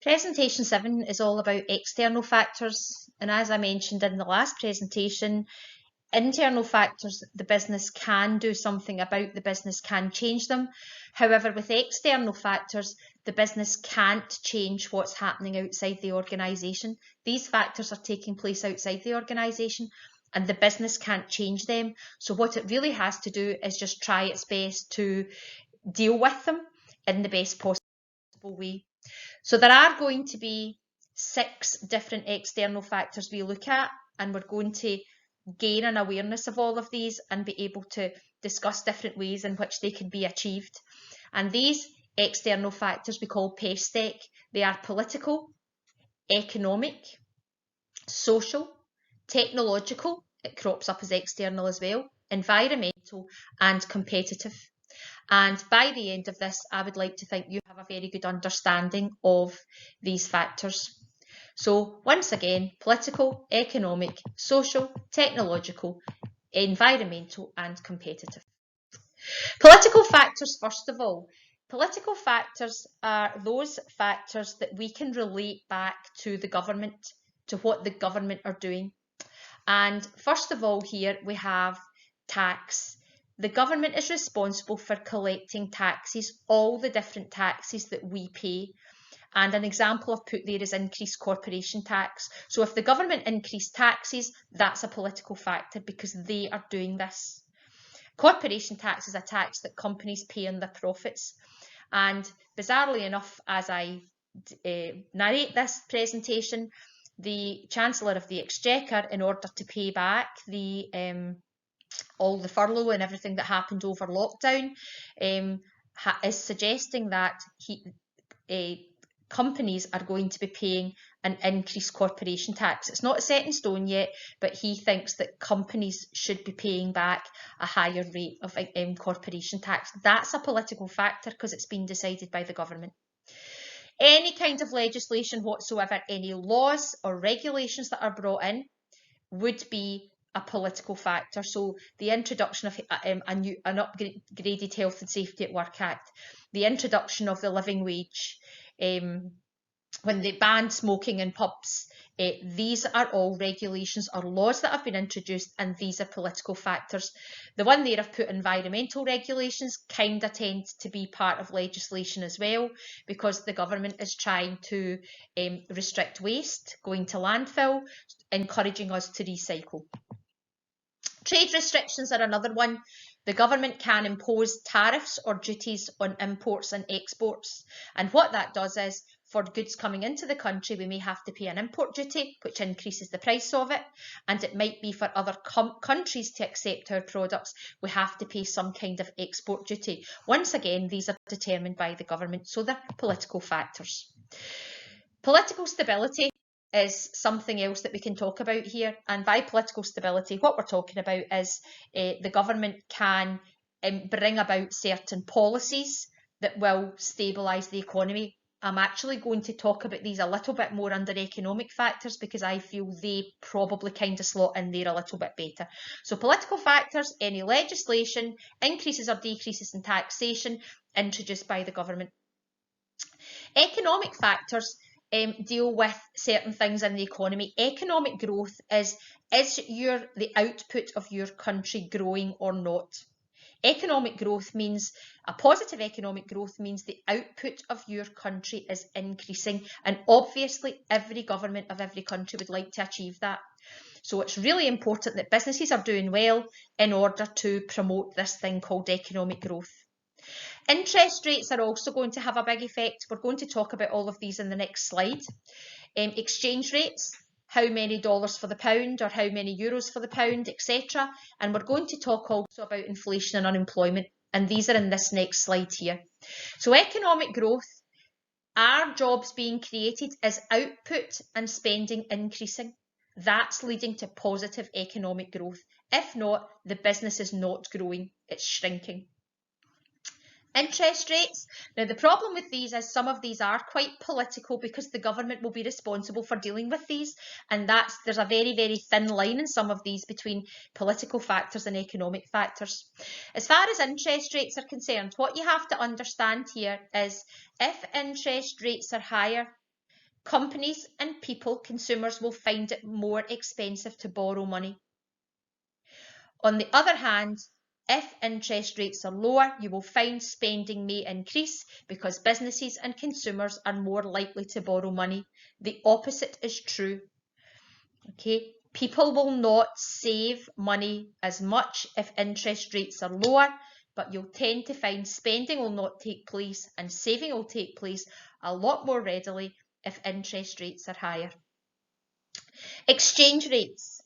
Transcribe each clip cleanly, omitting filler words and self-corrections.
Presentation 7 is all about external factors, and as I mentioned in the last presentation, internal factors, the business can do something about, the business can change them. However, with external factors, the business can't change what's happening outside the organisation. These factors are taking place outside the organisation and the business can't change them. So what it really has to do is just try its best to deal with them in the best possible way. So there are going to be 6 different external factors we look at, and we're going to gain an awareness of all of these and be able to discuss different ways in which they can be achieved. And these external factors we call PESTEC. They are political, economic, social, technological, it crops up as external as well, environmental and competitive. And by the end of this, I would like to think you have a very good understanding of these factors. So once again, political, economic, social, technological, environmental and competitive. Political factors, first of all. Political factors are those factors that we can relate back to the government, to what the government are doing. And first of all here we have tax. The government is responsible for collecting taxes, all the different taxes that we pay. And an example I've put there is increased corporation tax. So if the government increased taxes, that's a political factor because they are doing this. Corporation tax is a tax that companies pay on their profits. And bizarrely enough, as I narrate this presentation, the Chancellor of the Exchequer, in order to pay back all the furlough and everything that happened over lockdown, is suggesting that companies are going to be paying an increased corporation tax. It's not set in stone yet, but he thinks that companies should be paying back a higher rate of corporation tax. That's a political factor because it's been decided by the government. Any kind of legislation whatsoever, any laws or regulations that are brought in would be a political factor. So the introduction of an upgraded Health and Safety at Work Act, the introduction of the living wage, when they banned smoking in pubs, these are all regulations or laws that have been introduced, and these are political factors. The one there I've put environmental regulations kind of tend to be part of legislation as well, because the government is trying to restrict waste going to landfill, encouraging us to recycle. Trade restrictions are another one. The government can impose tariffs or duties on imports and exports. And what that does is, for goods coming into the country, we may have to pay an import duty, which increases the price of it. And it might be for other countries to accept our products, we have to pay some kind of export duty. Once again, these are determined by the government, so they're political factors. Political stability is something else that we can talk about here. And by political stability, what we're talking about is the government can bring about certain policies that will stabilise the economy. I'm actually going to talk about these a little bit more under economic factors because I feel they probably kind of slot in there a little bit better. So political factors, any legislation, increases or decreases in taxation introduced by the government. Economic factors deal with certain things in the economy. Economic growth is the output of your country growing or not? Economic growth means, a positive economic growth means the output of your country is increasing, and obviously every government of every country would like to achieve that. So it's really important that businesses are doing well in order to promote this thing called economic growth. Interest rates are also going to have a big effect. We're going to talk about all of these in the next slide. Exchange rates, how many dollars for the pound or how many euros for the pound, etc. And we're going to talk also about inflation and unemployment, and these are in this next slide here. So economic growth, are jobs being created? Is output and spending increasing? That's leading to positive economic growth. If not, the business is not growing, it's shrinking. Interest rates. Now the problem with these is some of these are quite political because the government will be responsible for dealing with these, and there's a very, very thin line in some of these between political factors and economic factors. As far as interest rates are concerned, what you have to understand here is if interest rates are higher, Companies and people, consumers, will find it more expensive to borrow money. On the other hand, if interest rates are lower, you will find spending may increase because businesses and consumers are more likely to borrow money. The opposite is true. Okay, people will not save money as much if interest rates are lower, but you'll tend to find spending will not take place and saving will take place a lot more readily if interest rates are higher. Exchange rates.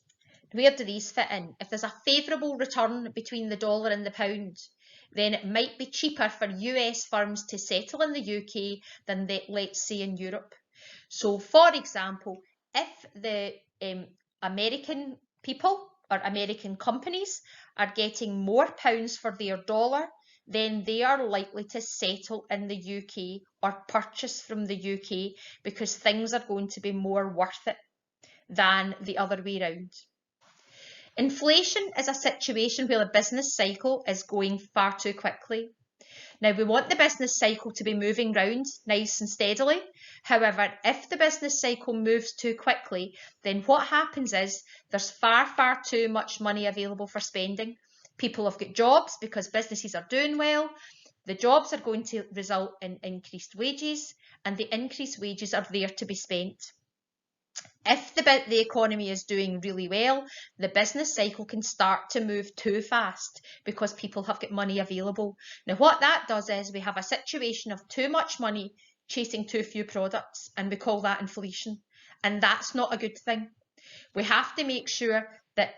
Where do these fit in? If there's a favourable return between the dollar and the pound, then it might be cheaper for US firms to settle in the UK than let's say in Europe. So for example, if the American people or American companies are getting more pounds for their dollar, then they are likely to settle in the UK or purchase from the UK because things are going to be more worth it than the other way around. Inflation is a situation where the business cycle is going far too quickly. Now, we want the business cycle to be moving round nice and steadily. However, if the business cycle moves too quickly, then what happens is there's far too much money available for spending. People have got jobs because businesses are doing well. The jobs are going to result in increased wages, and the increased wages are there to be spent. If the economy is doing really well, the business cycle can start to move too fast because people have got money available. Now, what that does is we have a situation of too much money chasing too few products, and we call that inflation. And that's not a good thing. We have to make sure that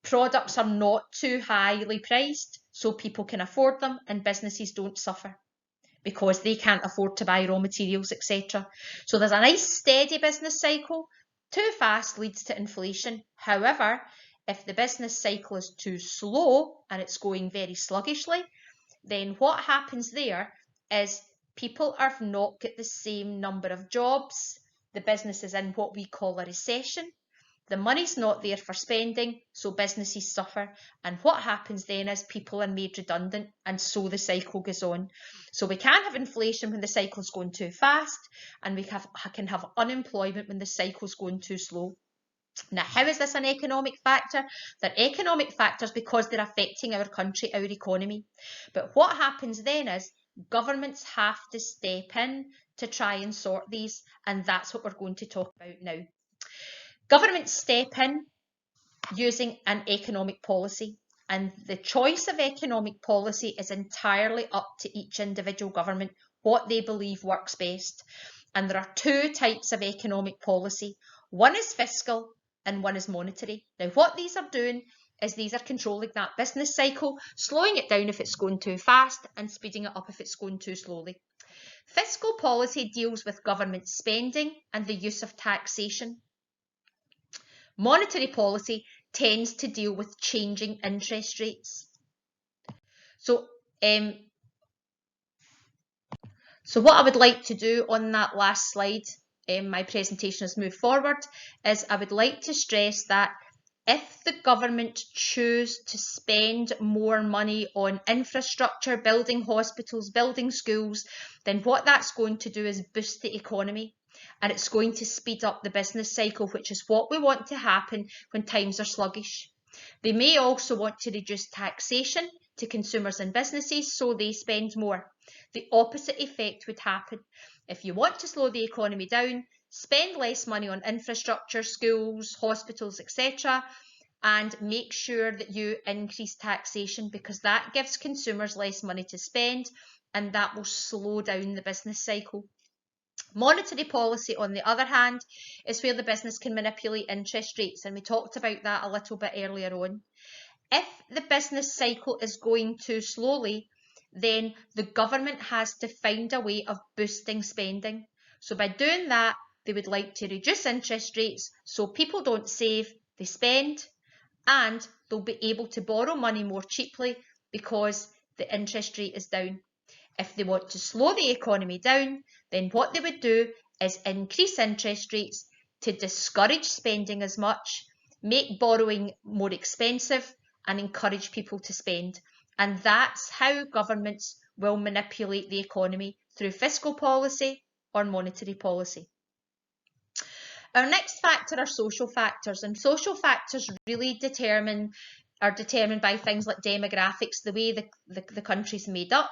products are not too highly priced so people can afford them and businesses don't suffer because they can't afford to buy raw materials, etc. So there's a nice steady business cycle. Too fast leads to inflation. However, if the business cycle is too slow and it's going very sluggishly, then what happens there is people have not got the same number of jobs. The business is in what we call a recession. The money's not there for spending, so businesses suffer. And what happens then is people are made redundant, and so the cycle goes on. So we can have inflation when the cycle's going too fast, and we can have unemployment when the cycle's going too slow. Now, how is this an economic factor? They're economic factors because they're affecting our country, our economy. But what happens then is governments have to step in to try and sort these, and that's what we're going to talk about now. Governments step in using an economic policy, and the choice of economic policy is entirely up to each individual government, what they believe works best. And there are two types of economic policy. One is fiscal and one is monetary. Now, what these are doing is these are controlling that business cycle, slowing it down if it's going too fast and speeding it up if it's going too slowly. Fiscal policy deals with government spending and the use of taxation. Monetary policy tends to deal with changing interest rates. So what I would like to do on that last slide, my presentation has moved forward, is I would like to stress that if the government choose to spend more money on infrastructure, building hospitals, building schools, then what that's going to do is boost the economy. And it's going to speed up the business cycle, which is what we want to happen when times are sluggish. They may also want to reduce taxation to consumers and businesses so they spend more. The opposite effect would happen. If you want to slow the economy down, spend less money on infrastructure, schools, hospitals, etc., and make sure that you increase taxation because that gives consumers less money to spend and that will slow down the business cycle. Monetary policy, on the other hand, is where the business can manipulate interest rates, and we talked about that a little bit earlier on. If the business cycle is going too slowly, then the government has to find a way of boosting spending. So by doing that, they would like to reduce interest rates so people don't save, they spend, and they'll be able to borrow money more cheaply because the interest rate is down. If they want to slow the economy down, then what they would do is increase interest rates to discourage spending as much, make borrowing more expensive, and encourage people to spend. And that's how governments will manipulate the economy, through fiscal policy or monetary policy. Our next factor are social factors, and social factors really are determined by things like demographics, the way the country's made up,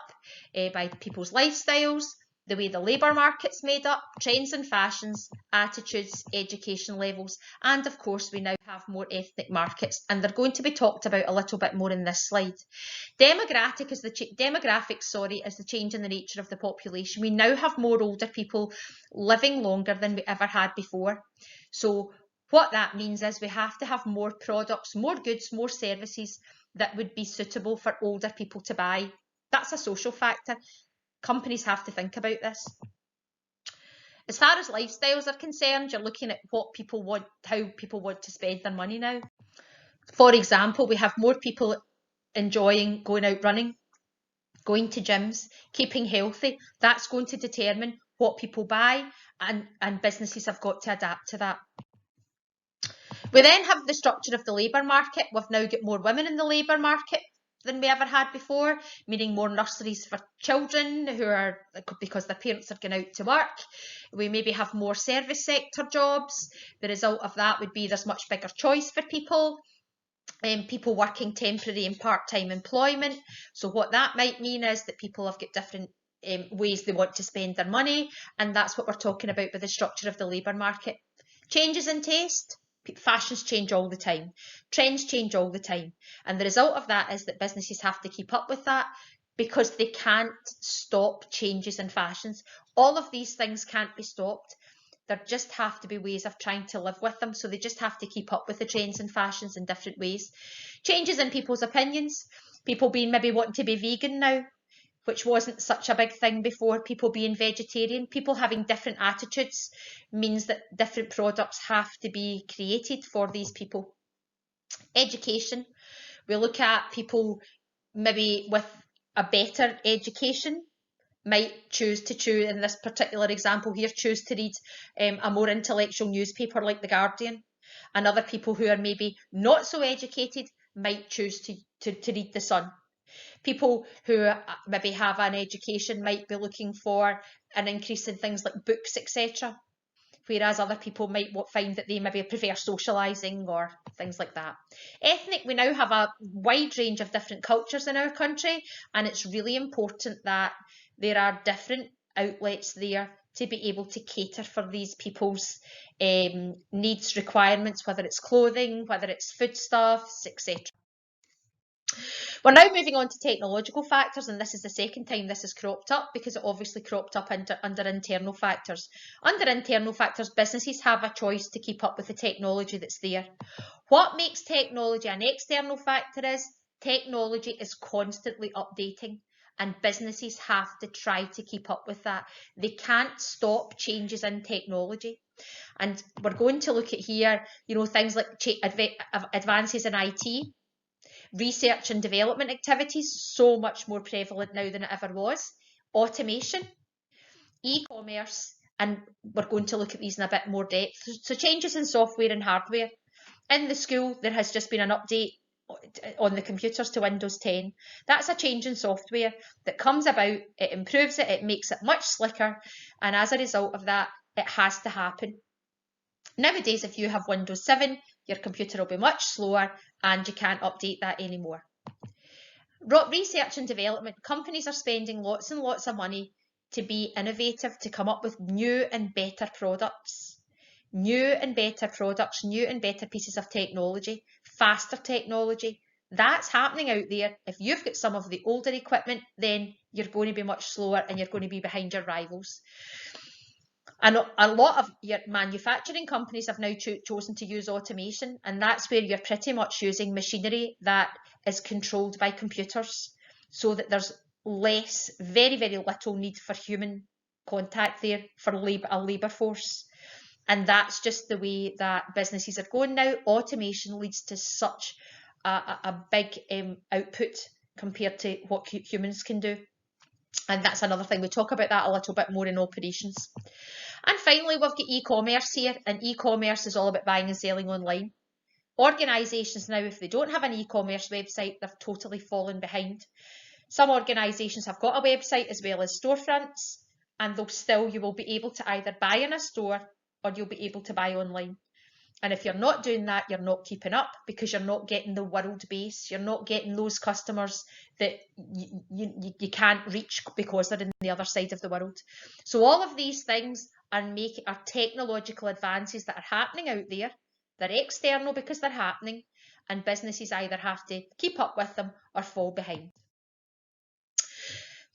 by people's lifestyles, the way the labour market's made up, trends and fashions, attitudes, education levels, and of course we now have more ethnic markets, and they're going to be talked about a little bit more in this slide. Demographics is the change in the nature of the population. We now have more older people living longer than we ever had before. So what that means is we have to have more products, more goods, more services that would be suitable for older people to buy. That's a social factor. Companies have to think about this. As far as lifestyles are concerned, you're looking at what people want, how people want to spend their money now. For example, we have more people enjoying going out running, going to gyms, keeping healthy. That's going to determine what people buy, and businesses have got to adapt to that. We then have the structure of the labour market. We've now got more women in the labour market than we ever had before, meaning more nurseries for children because their parents are going out to work. We maybe have more service sector jobs. The result of that would be there's much bigger choice for people. People working temporary and part-time employment. So what that might mean is that people have got different ways they want to spend their money, and that's what we're talking about with the structure of the labour market. Changes in taste. Fashions change all the time. Trends change all the time. And the result of that is that businesses have to keep up with that, because they can't stop changes in fashions. All of these things can't be stopped. There just have to be ways of trying to live with them. So they just have to keep up with the trends and fashions in different ways. Changes in people's opinions. People maybe wanting to be vegan now, which wasn't such a big thing before. People being vegetarian, people having different attitudes means that different products have to be created for these people. Education. We look at people maybe with a better education might choose to in this particular example here, choose to read a more intellectual newspaper like The Guardian. And other people who are maybe not so educated might choose to read The Sun. People who maybe have an education might be looking for an increase in things like books, etc. Whereas other people might find that they maybe prefer socialising or things like that. Ethnic, we now have a wide range of different cultures in our country, and it's really important that there are different outlets there to be able to cater for these people's needs, requirements, whether it's clothing, whether it's foodstuffs, etc. We're now moving on to technological factors, and this is the second time this has cropped up, because it obviously cropped up under internal factors. Under internal factors, businesses have a choice to keep up with the technology that's there. What makes technology an external factor is technology is constantly updating, and businesses have to try to keep up with that. They can't stop changes in technology. And we're going to look at here, things like advances in IT. Research and development activities, so much more prevalent now than it ever was. Automation, e-commerce, and we're going to look at these in a bit more depth. So changes in software and hardware. In the school, there has just been an update on the computers to Windows 10. That's a change in software that comes about, it improves it makes it much slicker, and as a result of that, it has to happen. Nowadays, if you have Windows 7, your computer will be much slower and you can't update that anymore. Research and development. Companies are spending lots and lots of money to be innovative, to come up with new and better products. New and better products, new and better pieces of technology, faster technology. That's happening out there. If you've got some of the older equipment, then you're going to be much slower and you're going to be behind your rivals. And a lot of your manufacturing companies have now chosen to use automation, and that's where you're pretty much using machinery that is controlled by computers, so that there's less, very, very little need for human contact there for a labour force. And that's just the way that businesses are going now. Automation leads to such a big output compared to what humans can do. And that's another thing. We talk about that a little bit more in operations. And finally, we've got e-commerce here, and e-commerce is all about buying and selling online. Organisations now, if they don't have an e-commerce website, they've totally fallen behind. Some organisations have got a website as well as storefronts, and you will be able to either buy in a store or you'll be able to buy online. And if you're not doing that, you're not keeping up, because you're not getting the world base. You're not getting those customers that you can't reach because they're in the other side of the world. So all of these things are technological advances that are happening out there. They're external because they're happening, and businesses either have to keep up with them or fall behind.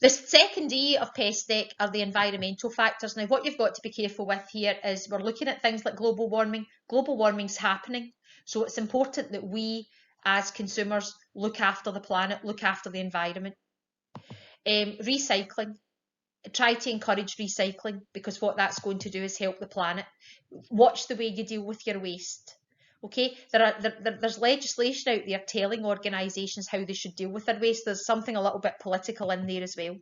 The second E of PESTEC are the environmental factors. Now, what you've got to be careful with here is we're looking at things like global warming. Global warming's happening, so it's important that we, as consumers, look after the planet, look after the environment. Recycling. Try to encourage recycling, because what that's going to do is help the planet. Watch the way you deal with your waste. Okay, there's legislation out there telling organisations how they should deal with their waste. There's something a little bit political in there as well.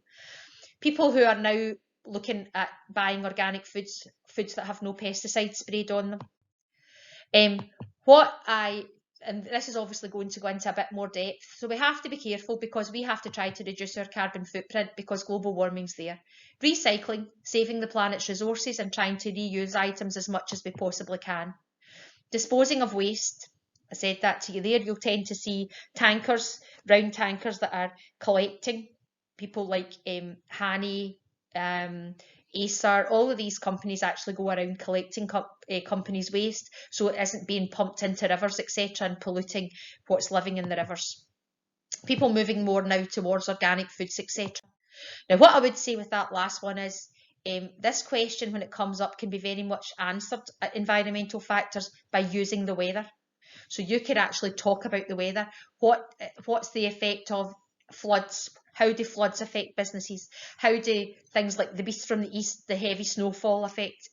People who are now looking at buying organic foods that have no pesticides sprayed on them. And this is obviously going to go into a bit more depth, so we have to be careful, because we have to try to reduce our carbon footprint, because global warming's there. Recycling, saving the planet's resources and trying to reuse items as much as we possibly can. Disposing of waste, I said that to you there. You'll tend to see tankers, round tankers that are collecting. People like Hani, Acer, all of these companies actually go around collecting companies' waste, so it isn't being pumped into rivers, etc., and polluting what's living in the rivers. People moving more now towards organic foods, etc. Now, what I would say with that last one is, this question, when it comes up, can be very much answered at environmental factors by using the weather. So you could actually talk about the weather. What's the effect of floods? How do floods affect businesses? How do things like the beast from the east, the heavy snowfall, affect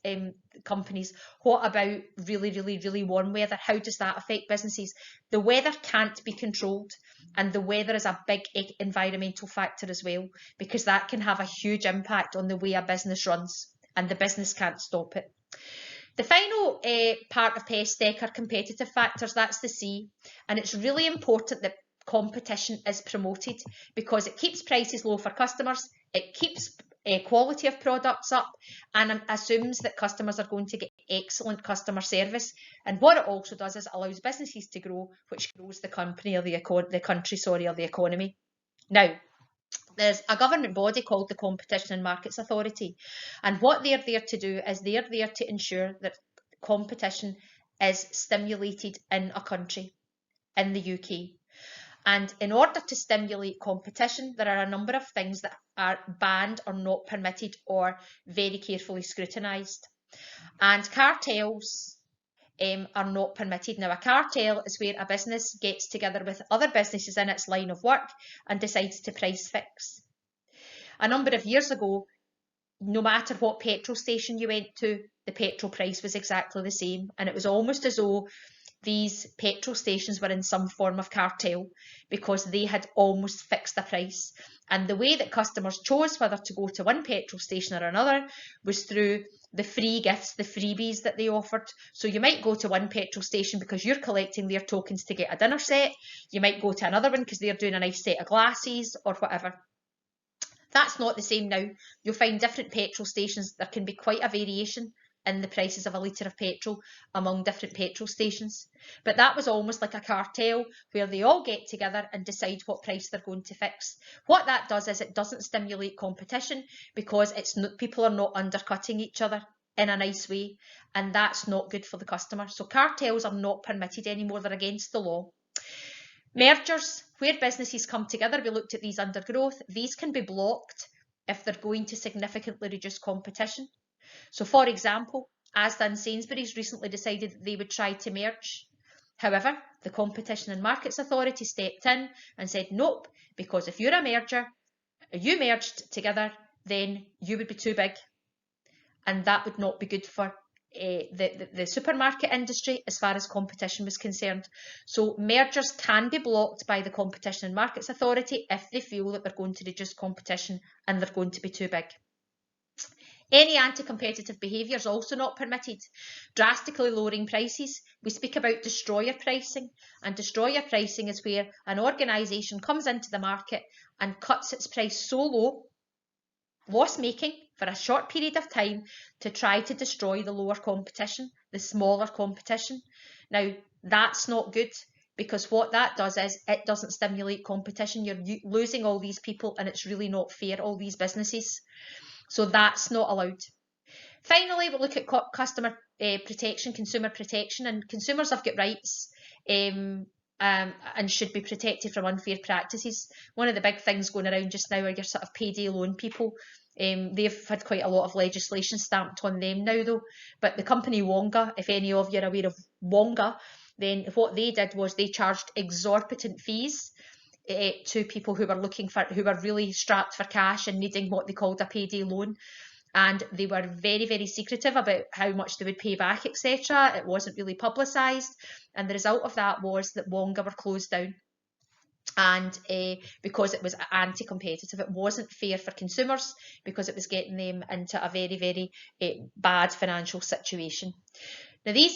companies? What about really, really, really warm weather? How does that affect businesses? The weather can't be controlled, and the weather is a big environmental factor as well, because that can have a huge impact on the way a business runs, and the business can't stop it. The final part of PESTEC are competitive factors. That's the C, and it's really important that competition is promoted, because it keeps prices low for customers, it keeps quality of products up, and assumes that customers are going to get excellent customer service. And what it also does is it allows businesses to grow, which grows the company, or the country, or the economy. Now, there's a government body called the Competition and Markets Authority, and what they're there to do is they're there to ensure that competition is stimulated in a country, in the UK. And in order to stimulate competition, there are a number of things that are banned or not permitted or very carefully scrutinised. And cartels are not permitted. Now, a cartel is where a business gets together with other businesses in its line of work and decides to price fix. A number of years ago, no matter what petrol station you went to, the petrol price was exactly the same, and it was almost as though these petrol stations were in some form of cartel, because they had almost fixed the price. And the way that customers chose whether to go to one petrol station or another was through the free gifts, the freebies that they offered. So you might go to one petrol station because you're collecting their tokens to get a dinner set. You might go to another one because they're doing a nice set of glasses or whatever. That's not the same now. You'll find different petrol stations. There can be quite a variation in the prices of a litre of petrol among different petrol stations. But that was almost like a cartel, where they all get together and decide what price they're going to fix. What that does is it doesn't stimulate competition, because people are not undercutting each other in a nice way, and that's not good for the customer. So cartels are not permitted anymore. They're against the law. Mergers, where businesses come together, we looked at these under growth. These can be blocked if they're going to significantly reduce competition. So, for example, Asda and Sainsbury's recently decided that they would try to merge. However, the Competition and Markets Authority stepped in and said, nope, because if you're a merger, you merged together, then you would be too big. And that would not be good for the supermarket industry as far as competition was concerned. So mergers can be blocked by the Competition and Markets Authority if they feel that they're going to reduce competition and they're going to be too big. Any anti-competitive behaviour is also not permitted. Drastically lowering prices. We speak about destroyer pricing, and destroyer pricing is where an organisation comes into the market and cuts its price so low loss-making for a short period of time to try to destroy the lower competition, the smaller competition. Now, that's not good, because what that does is it doesn't stimulate competition. You're losing all these people, and it's really not fair, all these businesses. So that's not allowed. Finally, we look at customer protection, consumer protection, and consumers have got rights and should be protected from unfair practices. One of the big things going around just now are your sort of payday loan people. They've had quite a lot of legislation stamped on them now, though. But the company Wonga, if any of you are aware of Wonga, then what they did was they charged exorbitant fees to people who were really strapped for cash and needing what they called a payday loan. And they were very, very secretive about how much they would pay back, etc. It wasn't really publicised, and the result of that was that Wonga were closed down. And because it was anti-competitive, it wasn't fair for consumers, because it was getting them into a very, very bad financial situation. Now, these